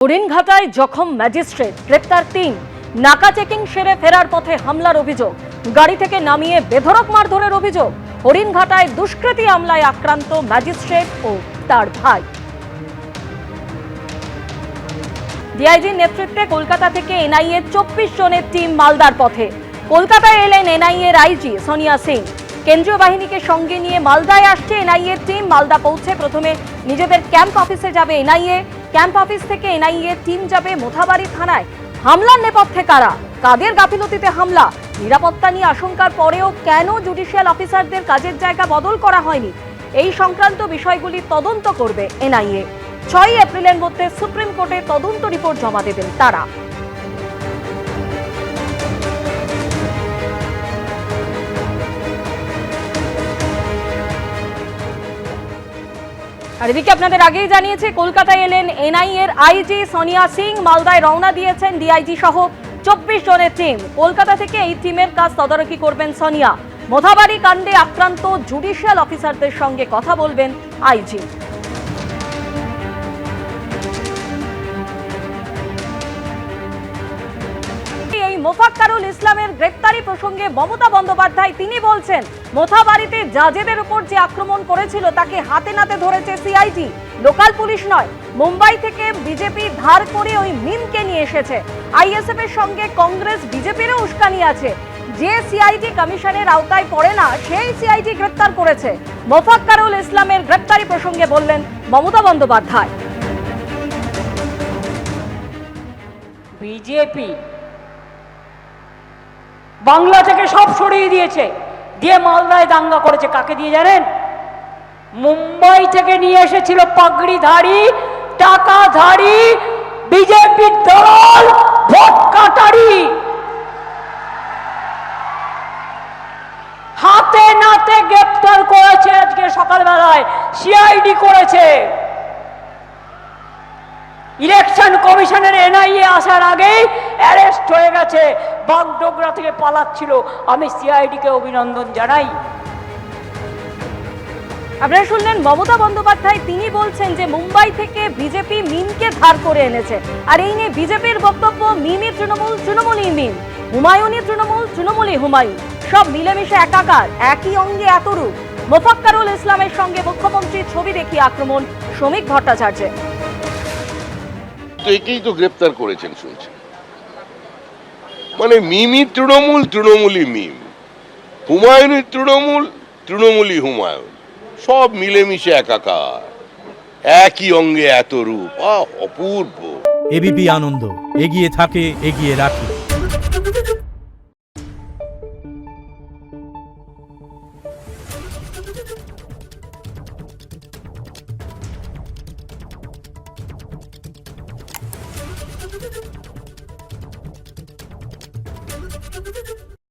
হরিণঘাটায় জখম ম্যাজিস্ট্রেট, গ্রেপ্তার ৩। নাকা চেকিং সেরে ফেরার পথে হামলার অভিযোগ, গাড়ি থেকে নামিয়ে বেধড়ক মারধরের অভিযোগ। হরিণঘাটায় দুষ্কৃতী হামলায় আক্রান্ত ম্যাজিস্ট্রেট ও তার ভাই। ডিআইজির নেতৃত্বে কলকাতা থেকে এনআইএ ২৪ জনের টিম মালদার পথে। কলকাতায় এলেন এনআইএর আইজি সোনিয়া সিং। কেন্দ্রীয় বাহিনীকে সঙ্গে নিয়ে মালদায় আসছে এনআইএ টিম। মালদা পৌঁছে প্রথমে নিজেদের ক্যাম্প অফিসে যাবে এনআইএ। ক্যাম্প অফিস থেকে এনআইএ টিম যাবে মোথাবাড়ি থানায়। হামলার নেপথ্যে কারা, কাদের গাফিলতিতে হামলা, নিরাপত্তা নিয়ে আশঙ্কার পরেও কেন জুডিশিয়াল অফিসারদের কাজের জায়গা বদল করা হয়নি, এই সংক্রান্ত বিষয়গুলি তদন্ত করবে এনআইএ। ৬ এপ্রিলের মধ্যে সুপ্রিম কোর্টে তদন্ত রিপোর্ট জমা দেবেন তারা। আর এদিকে আপনাদের আগেই জানিয়েছে, কলকাতায় এলেন এনআইএর আইজি সোনিয়া সিং। মালদায় রওনা দিয়েছেন ডিআইজি সহ ২৪ জনের টিম। কলকাতা থেকে এই টিমের কাজ তদারকি করবেন সোনিয়া। মোথাবাড়ি কাণ্ডে আক্রান্ত জুডিশিয়াল অফিসারদের সঙ্গে কথা বলবেন আইজি। এই মোফাক্কারুল ইসলামের গ্রেপ্তারি প্রসঙ্গে মমতা বন্দ্যোপাধ্যায় তিনি বলছেন, মোথাবাড়িতে জাজেদের উপর যে আক্রমণ করেছিল তাকে হাতে নাতে ধরেছে সিআইডি, লোকাল পুলিশ নয়। মুম্বাই থেকে বিজেপি ধার করে ওই মিমকে নিয়ে এসেছে। আইএসএফ এর সঙ্গে কংগ্রেস বিজেপিরও উস্কানি আছে। যে সিআইডি কমিশনের আওতায় পড়ে না সেই সিআইডি গ্রেপ্তার করেছে। মোফাক্কারুল ইসলামের গ্রেপ্তারি প্রসঙ্গে বললেন মমতা বন্দ্যোপাধ্যায়। বিজেপি বাংলা থেকে সব সরিয়ে দিয়েছে, দিয়ে মালদায় দাঙ্গা করেছে। কাকে দিয়ে জানেন? মুম্বাই থেকে নিয়ে এসেছিল পাগড়িধারী, টাকাধারী বিজেপির দল, ভোট কাটারি। হাতে নাতে গ্রেপ্তার করেছে। আজকে সকালবেলায় সিআইডি করেছে। ইলেকশন কমিশনের এনআইএ আসার আগেই অ্যারেস্ট হয়ে গেছে, বাগডোগরা থেকে পালাচ্ছিল। আমি সিআইডিকে অভিনন্দন জানাই। আপনারা শুনলেন মমতা বন্দ্যোপাধ্যায়, তিনি বলছেন যে মুম্বাই থেকে বিজেপি মিমকে ধার করে এনেছে। আর এই নিয়ে বিজেপির বক্তব্য, মিমই তৃণমূল, তৃণমূলই মিম, হুমায়ুনই তৃণমূল, তৃণমূলই হুমায়ুন, সব মিলেমিশে একাকার, একই অঙ্গে এত রূপ। মোফাক্কারুল ইসলামের সঙ্গে মুখ্যমন্ত্রীর ছবি দেখিয়ে আক্রমণ শ্রমিক ভট্টাচার্যের। তো একেই তো গ্রেপ্তার করেছেন শুনছি। মানে মিমই তৃণমূল, তৃণমূলই মিম, হুমায়ুনই তৃণমূল, তৃণমূলই হুমায়ুন, সব মিলেমিশে একাকার, একই অঙ্গে এত রূপ। অপূর্ব। এবিপি আনন্দ, এগিয়ে থাকে, এগিয়ে রাখে।